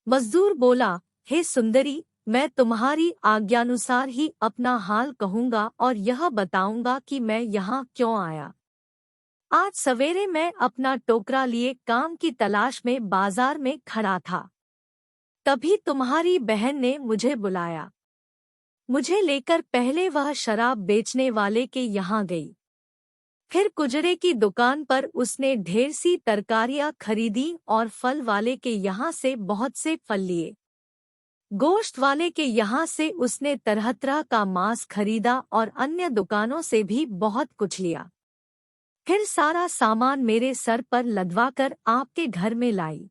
मजदूर बोला, हे सुंदरी, मैं तुम्हारी आज्ञानुसार ही अपना हाल कहूँगा और यह बताऊँगा कि मैं यहाँ क्यों आया। आज सवेरे मैं अपना टोकरा लिए काम की तलाश में बाजार में खड़ा था। तभी तुम्हारी बहन ने मुझे बुलाया। मुझे लेकर पहले वह शराब बेचने वाले के यहाँ गई। फिर कुजरे की दुकान पर उसने ढेर सी तरकारियां खरीदी और फल वाले के यहाँ से बहुत से फल लिए। गोश्त वाले के यहाँ से उसने तरह तरह का मांस खरीदा और अन्य दुकानों से भी बहुत कुछ लिया। फिर सारा सामान मेरे सर पर लदवाकर आपके घर में लाई।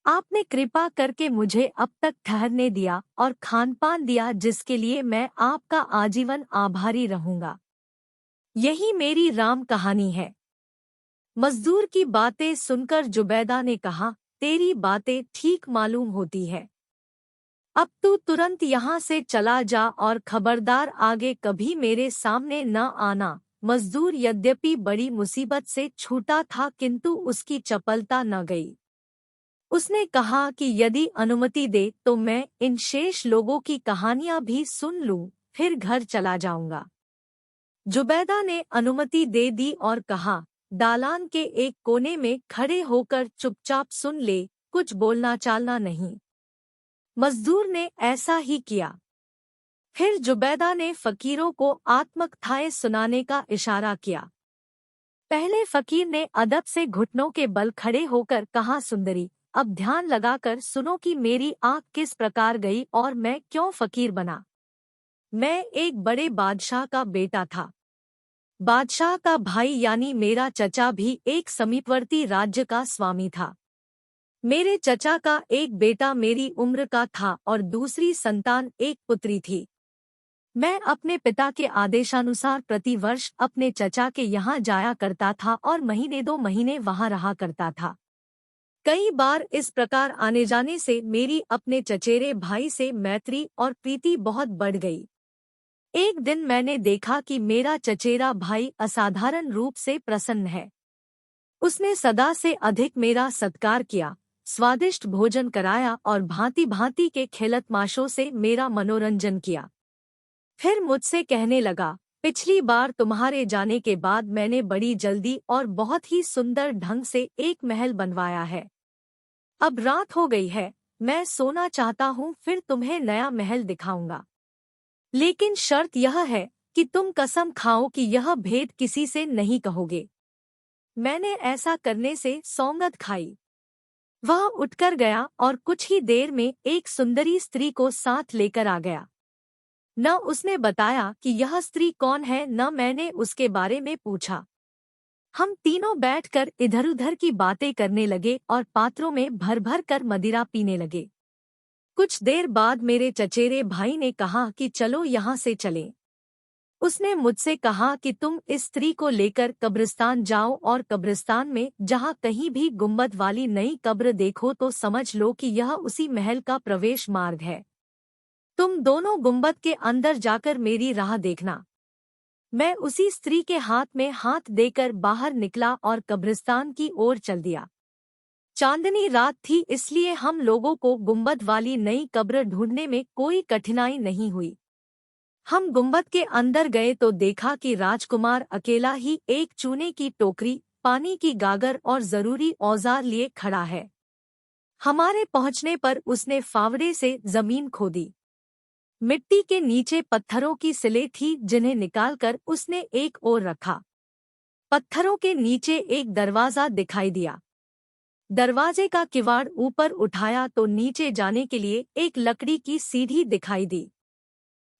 आपने कृपा करके मुझे अब तक ठहरने दिया और खानपान दिया, जिसके लिए मैं आपका आजीवन आभारी रहूंगा। यही मेरी राम कहानी है। मजदूर की बातें सुनकर जुबैदा ने कहा, तेरी बातें ठीक मालूम होती है। अब तू तुरंत यहाँ से चला जा और खबरदार आगे कभी मेरे सामने न आना। मजदूर यद्यपि बड़ी मुसीबत से छूटा था, किंतु उसकी चपलता न गई। उसने कहा कि यदि अनुमति दे तो मैं इन शेष लोगों की कहानियां भी सुन लूं, फिर घर चला जाऊंगा। जुबैदा ने अनुमति दे दी और कहा, दालान के एक कोने में खड़े होकर चुपचाप सुन ले, कुछ बोलना चालना नहीं। मजदूर ने ऐसा ही किया। फिर जुबैदा ने फकीरों को आत्मकथाएं सुनाने का इशारा किया। पहले फकीर ने अदब से घुटनों के बल खड़े होकर कहा, सुंदरी, अब ध्यान लगाकर सुनो कि मेरी आँख किस प्रकार गई और मैं क्यों फकीर बना। मैं एक बड़े बादशाह का बेटा था। बादशाह का भाई यानी मेरा चचा भी एक समीपवर्ती राज्य का स्वामी था। मेरे चचा का एक बेटा मेरी उम्र का था और दूसरी संतान एक पुत्री थी। मैं अपने पिता के आदेशानुसार प्रतिवर्ष अपने चचा के यहाँ जाया करता था और महीने 2 महीने वहाँ रहा करता था। कई बार इस प्रकार आने जाने से मेरी अपने चचेरे भाई से मैत्री और प्रीति बहुत बढ़ गई। एक दिन मैंने देखा कि मेरा चचेरा भाई असाधारण रूप से प्रसन्न है। उसने सदा से अधिक मेरा सत्कार किया, स्वादिष्ट भोजन कराया और भांति भांति के खेलतमाशों से मेरा मनोरंजन किया। फिर मुझसे कहने लगा, पिछली बार तुम्हारे जाने के बाद मैंने बड़ी जल्दी और बहुत ही सुंदर ढंग से एक महल बनवाया है। अब रात हो गई है, मैं सोना चाहता हूँ, फिर तुम्हें नया महल दिखाऊंगा। लेकिन शर्त यह है कि तुम कसम खाओ कि यह भेद किसी से नहीं कहोगे। मैंने ऐसा करने से सौगंध खाई। वह उठकर गया और कुछ ही देर में एक सुंदरी स्त्री को साथ लेकर आ गया। न उसने बताया कि यह स्त्री कौन है, न मैंने उसके बारे में पूछा। हम तीनों बैठकर इधर-उधर की बातें करने लगे और पात्रों में भर भर कर मदिरा पीने लगे। कुछ देर बाद मेरे चचेरे भाई ने कहा कि चलो यहाँ से चलें। उसने मुझसे कहा कि तुम इस स्त्री को लेकर कब्रिस्तान जाओ और कब्रिस्तान में जहाँ कहीं भी गुंबद वाली नई कब्र देखो तो समझ लो कि यह उसी महल का प्रवेश मार्ग है। तुम दोनों गुंबद के अंदर जाकर मेरी राह देखना। मैं उसी स्त्री के हाथ में हाथ देकर बाहर निकला और कब्रिस्तान की ओर चल दिया। चांदनी रात थी, इसलिए हम लोगों को गुंबद वाली नई कब्र ढूंढने में कोई कठिनाई नहीं हुई। हम गुंबद के अंदर गए तो देखा कि राजकुमार अकेला ही एक चूने की टोकरी, पानी की गागर और जरूरी औजार लिए खड़ा है। हमारे पहुंचने पर उसने फावड़े से जमीन खोदी। मिट्टी के नीचे पत्थरों की सिले थी, जिन्हें निकालकर उसने एक ओर रखा। पत्थरों के नीचे एक दरवाजा दिखाई दिया। दरवाजे का किवाड़ ऊपर उठाया तो नीचे जाने के लिए एक लकड़ी की सीढ़ी दिखाई दी।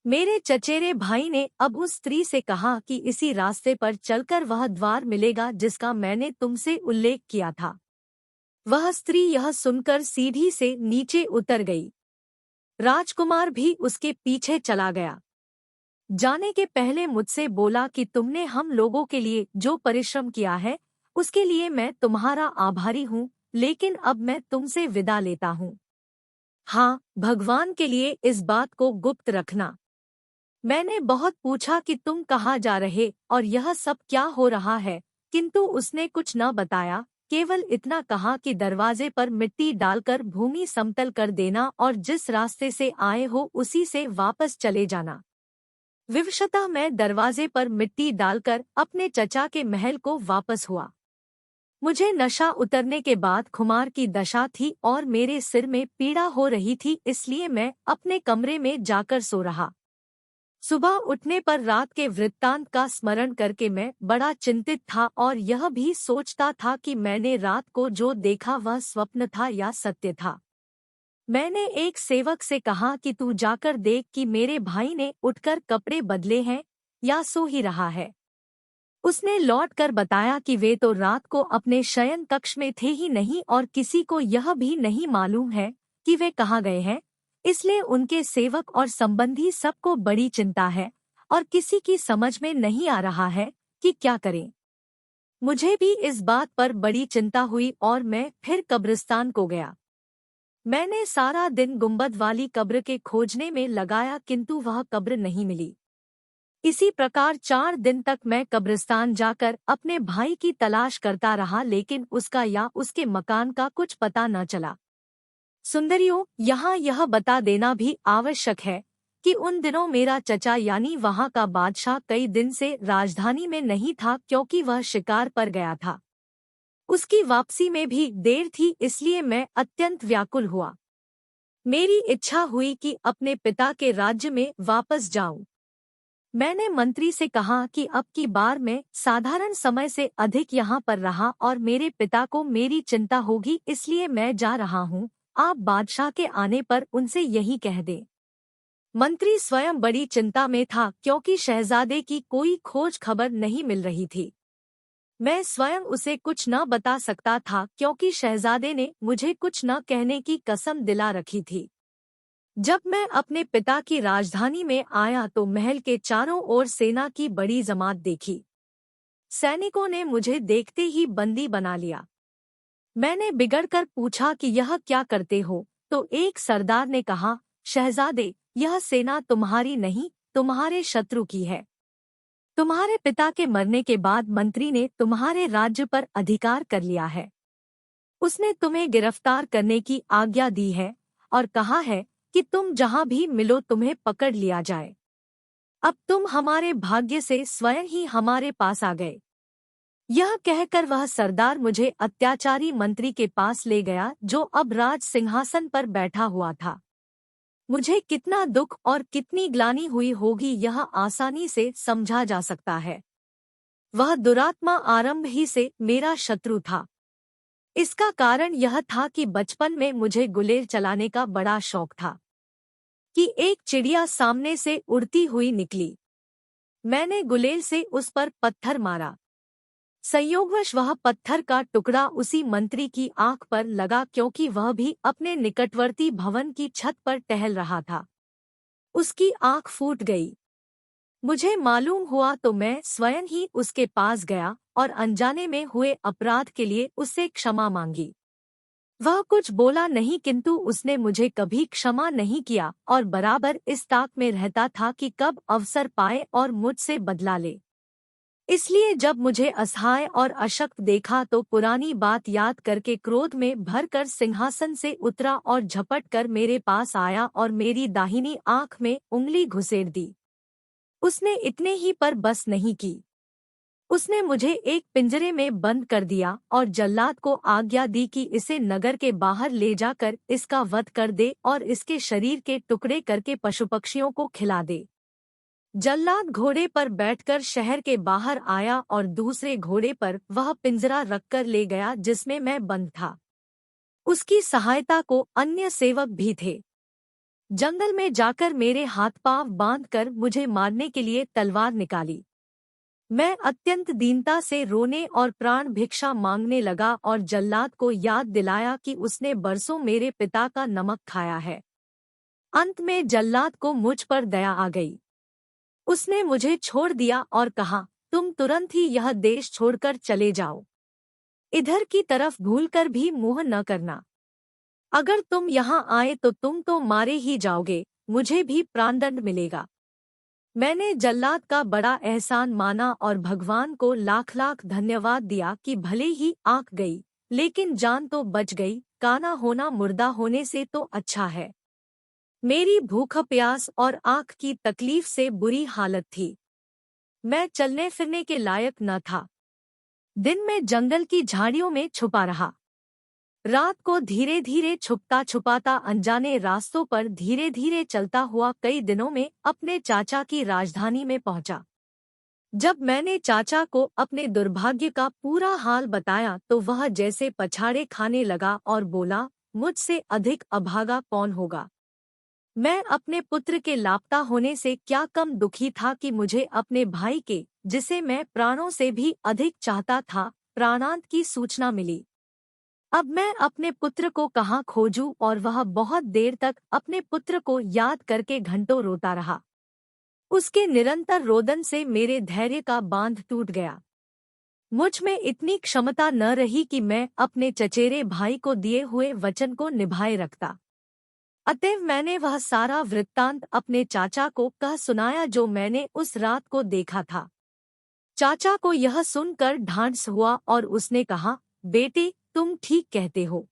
मेरे चचेरे भाई ने अब उस स्त्री से कहा कि इसी रास्ते पर चलकर वह द्वार मिलेगा जिसका मैंने तुमसे उल्लेख किया था। वह स्त्री यह सुनकर सीढ़ी से नीचे उतर गई। राजकुमार भी उसके पीछे चला गया। जाने के पहले मुझसे बोला कि तुमने हम लोगों के लिए जो परिश्रम किया है उसके लिए मैं तुम्हारा आभारी हूँ, लेकिन अब मैं तुमसे विदा लेता हूँ। हाँ, भगवान के लिए इस बात को गुप्त रखना। मैंने बहुत पूछा कि तुम कहाँ जा रहे और यह सब क्या हो रहा है, किंतु उसने कुछ न बताया, केवल इतना कहा कि दरवाजे पर मिट्टी डालकर भूमि समतल कर देना और जिस रास्ते से आए हो उसी से वापस चले जाना। विवशतः मैं दरवाजे पर मिट्टी डालकर अपने चचा के महल को वापस हुआ। मुझे नशा उतरने के बाद खुमार की दशा थी और मेरे सिर में पीड़ा हो रही थी, इसलिए मैं अपने कमरे में जाकर सो रहा। सुबह उठने पर रात के वृत्तांत का स्मरण करके मैं बड़ा चिंतित था और यह भी सोचता था कि मैंने रात को जो देखा वह स्वप्न था या सत्य था। मैंने एक सेवक से कहा कि तू जाकर देख कि मेरे भाई ने उठकर कपड़े बदले हैं या सो ही रहा है। उसने लौटकर बताया कि वे तो रात को अपने शयन कक्ष में थे ही नहीं और किसी को यह भी नहीं मालूम है कि वे कहाँ गए हैं, इसलिए उनके सेवक और संबंधी सबको बड़ी चिंता है और किसी की समझ में नहीं आ रहा है कि क्या करें। मुझे भी इस बात पर बड़ी चिंता हुई और मैं फिर कब्रिस्तान को गया। मैंने सारा दिन गुंबद वाली कब्र के खोजने में लगाया किंतु वह कब्र नहीं मिली। इसी प्रकार 4 दिन तक मैं कब्रिस्तान जाकर अपने भाई की तलाश करता रहा, लेकिन उसका या उसके मकान का कुछ पता न चला। सुंदरियों, यहाँ यह बता देना भी आवश्यक है कि उन दिनों मेरा चचा यानी वहाँ का बादशाह कई दिन से राजधानी में नहीं था, क्योंकि वह शिकार पर गया था। उसकी वापसी में भी देर थी, इसलिए मैं अत्यंत व्याकुल हुआ। मेरी इच्छा हुई कि अपने पिता के राज्य में वापस जाऊं। मैंने मंत्री से कहा कि अब की बार मैं साधारण समय से अधिक यहाँ पर रहा और मेरे पिता को मेरी चिंता होगी, इसलिए मैं जा रहा हूँ। आप बादशाह के आने पर उनसे यही कह दें। मंत्री स्वयं बड़ी चिंता में था, क्योंकि शहजादे की कोई खोज खबर नहीं मिल रही थी। मैं स्वयं उसे कुछ न बता सकता था, क्योंकि शहजादे ने मुझे कुछ न कहने की कसम दिला रखी थी। जब मैं अपने पिता की राजधानी में आया तो महल के चारों ओर सेना की बड़ी जमात देखी। सैनिकों ने मुझे देखते ही बंदी बना लिया। मैंने बिगड़कर पूछा कि यह क्या करते हो, तो एक सरदार ने कहा, शहजादे, यह सेना तुम्हारी नहीं, तुम्हारे शत्रु की है। तुम्हारे पिता के मरने के बाद मंत्री ने तुम्हारे राज्य पर अधिकार कर लिया है। उसने तुम्हें गिरफ्तार करने की आज्ञा दी है और कहा है कि तुम जहां भी मिलो तुम्हें पकड़ लिया जाए। अब तुम हमारे भाग्य से स्वयं ही हमारे पास आ गए। यह कहकर वह सरदार मुझे अत्याचारी मंत्री के पास ले गया, जो अब राज सिंहासन पर बैठा हुआ था। मुझे कितना दुख और कितनी ग्लानि हुई होगी यह आसानी से समझा जा सकता है। वह दुरात्मा आरंभ ही से मेरा शत्रु था। इसका कारण यह था कि बचपन में मुझे गुलेल चलाने का बड़ा शौक था कि एक चिड़िया सामने से उड़ती हुई निकली। मैंने गुलेल से उस पर पत्थर मारा। संयोगवश वह पत्थर का टुकड़ा उसी मंत्री की आंख पर लगा, क्योंकि वह भी अपने निकटवर्ती भवन की छत पर टहल रहा था। उसकी आंख फूट गई। मुझे मालूम हुआ तो मैं स्वयं ही उसके पास गया और अनजाने में हुए अपराध के लिए उससे क्षमा मांगी। वह कुछ बोला नहीं, किंतु उसने मुझे कभी क्षमा नहीं किया और बराबर इस ताक में रहता था कि कब अवसर पाए और मुझसे बदला ले। इसलिए जब मुझे असहाय और अशक्त देखा तो पुरानी बात याद करके क्रोध में भरकर सिंहासन से उतरा और झपट कर मेरे पास आया और मेरी दाहिनी आंख में उंगली घुसेड़ दी। उसने इतने ही पर बस नहीं की। उसने मुझे एक पिंजरे में बंद कर दिया और जल्लाद को आज्ञा दी कि इसे नगर के बाहर ले जाकर इसका वध कर दे और इसके शरीर के टुकड़े करके पशु पक्षियों को खिला दे। जल्लाद घोड़े पर बैठकर शहर के बाहर आया और दूसरे घोड़े पर वह पिंजरा रखकर ले गया जिसमें मैं बंद था। उसकी सहायता को अन्य सेवक भी थे। जंगल में जाकर मेरे हाथ पांव बांधकर मुझे मारने के लिए तलवार निकाली। मैं अत्यंत दीनता से रोने और प्राण भिक्षा मांगने लगा और जल्लाद को याद दिलाया कि उसने बरसों मेरे पिता का नमक खाया है। अंत में जल्लाद को मुझ पर दया आ गई। उसने मुझे छोड़ दिया और कहा, तुम तुरंत ही यह देश छोड़कर चले जाओ। इधर की तरफ भूलकर भी मुंह न करना। अगर तुम यहाँ आए तो तुम तो मारे ही जाओगे, मुझे भी प्राणदंड मिलेगा। मैंने जल्लाद का बड़ा एहसान माना और भगवान को लाख लाख धन्यवाद दिया कि भले ही आंख गई, लेकिन जान तो बच गई, काना होना मुर्दा होने से तो अच्छा है। मेरी भूख प्यास और आँख की तकलीफ से बुरी हालत थी। मैं चलने फिरने के लायक न था। दिन में जंगल की झाड़ियों में छुपा रहा। रात को धीरे धीरे छुपता छुपाता अनजाने रास्तों पर धीरे धीरे चलता हुआ कई दिनों में अपने चाचा की राजधानी में पहुंचा। जब मैंने चाचा को अपने दुर्भाग्य का पूरा हाल बताया तो वह जैसे पछाड़े खाने लगा और बोला, मुझसे अधिक अभागा कौन होगा। मैं अपने पुत्र के लापता होने से क्या कम दुखी था कि मुझे अपने भाई के, जिसे मैं प्राणों से भी अधिक चाहता था, प्राणांत की सूचना मिली। अब मैं अपने पुत्र को कहाँ खोजूं और वह बहुत देर तक अपने पुत्र को याद करके घंटों रोता रहा। उसके निरंतर रोदन से मेरे धैर्य का बांध टूट गया। मुझ में इतनी क्षमता न रही कि मैं अपने चचेरे भाई को दिए हुए वचन को निभाए रखता। अतएव मैंने वह सारा वृत्तांत अपने चाचा को कह सुनाया जो मैंने उस रात को देखा था। चाचा को यह सुनकर ढांढस हुआ और उसने कहा, बेटे तुम ठीक कहते हो।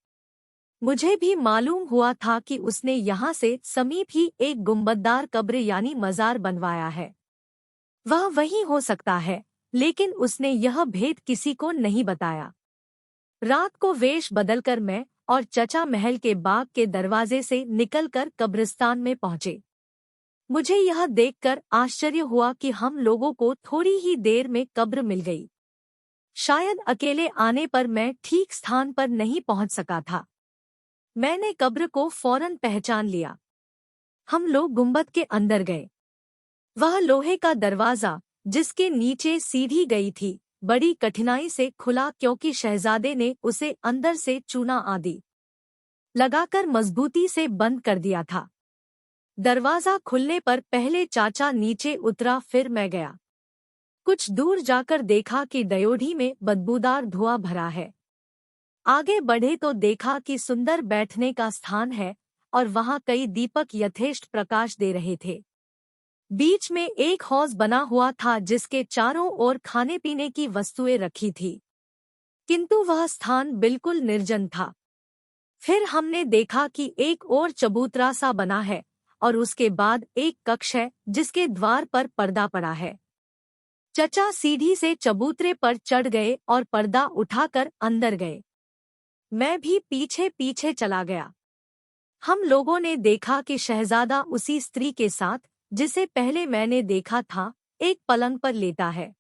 मुझे भी मालूम हुआ था कि उसने यहाँ से समीप ही एक गुंबददार कब्र यानी मजार बनवाया है। वह वही हो सकता है, लेकिन उसने यह भेद किसी को नहीं बताया। रात को वेश बदलकर मैं और चचा महल के बाग के दरवाजे से निकलकर कब्रिस्तान में पहुंचे। मुझे यह देखकर आश्चर्य हुआ कि हम लोगों को थोड़ी ही देर में कब्र मिल गई। शायद अकेले आने पर मैं ठीक स्थान पर नहीं पहुंच सका था। मैंने कब्र को फौरन पहचान लिया। हम लोग गुंबद के अंदर गए। वह लोहे का दरवाजा, जिसके नीचे सीढ़ी गई थी, बड़ी कठिनाई से खुला क्योंकि शहजादे ने उसे अंदर से चूना आदि लगाकर मजबूती से बंद कर दिया था। दरवाजा खुलने पर पहले चाचा नीचे उतरा, फिर मैं गया। कुछ दूर जाकर देखा कि दयोढ़ी में बदबूदार धुआं भरा है। आगे बढ़े तो देखा कि सुंदर बैठने का स्थान है और वहां कई दीपक यथेष्ट प्रकाश दे रहे थे। बीच में एक हौज बना हुआ था जिसके चारों ओर खाने पीने की वस्तुएं रखी थी, किंतु वह स्थान बिल्कुल निर्जन था। फिर हमने देखा कि एक और चबूतरा सा बना है और उसके बाद एक कक्ष है जिसके द्वार पर पर्दा पड़ा है। चचा सीढ़ी से चबूतरे पर चढ़ गए और पर्दा उठाकर अंदर गए। मैं भी पीछे पीछे चला गया। हम लोगों ने देखा कि शहजादा उसी स्त्री के साथ, जिसे पहले मैंने देखा था, एक पलंग पर लेटा है,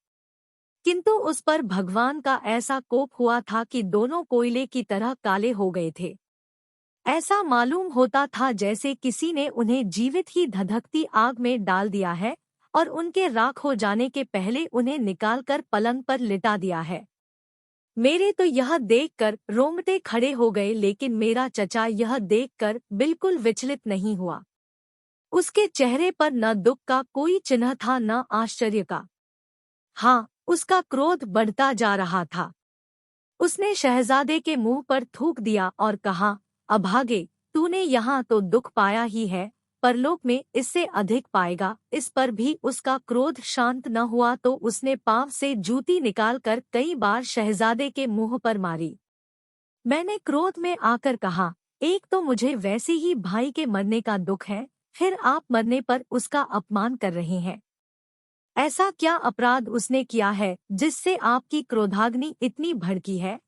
किंतु उस पर भगवान का ऐसा कोप हुआ था कि दोनों कोयले की तरह काले हो गए थे। ऐसा मालूम होता था जैसे किसी ने उन्हें जीवित ही धधकती आग में डाल दिया है और उनके राख हो जाने के पहले उन्हें निकालकर पलंग पर लिटा दिया है। मेरे तो यह देखकर रोंगटे खड़े हो गए, लेकिन मेरा चचा यह देखकर बिल्कुल विचलित नहीं हुआ। उसके चेहरे पर न दुख का कोई चिन्ह था न आश्चर्य का। हाँ, उसका क्रोध बढ़ता जा रहा था। उसने शहजादे के मुंह पर थूक दिया और कहा, अभागे, तूने यहाँ तो दुख पाया ही है, परलोक में इससे अधिक पाएगा। इस पर भी उसका क्रोध शांत न हुआ तो उसने पांव से जूती निकालकर कई बार शहजादे के मुंह पर मारी। मैंने क्रोध में आकर कहा, एक तो मुझे वैसे ही भाई के मरने का दुख है, फिर आप मरने पर उसका अपमान कर रहे हैं। ऐसा क्या अपराध उसने किया है जिससे आपकी क्रोधाग्नि इतनी भड़की है?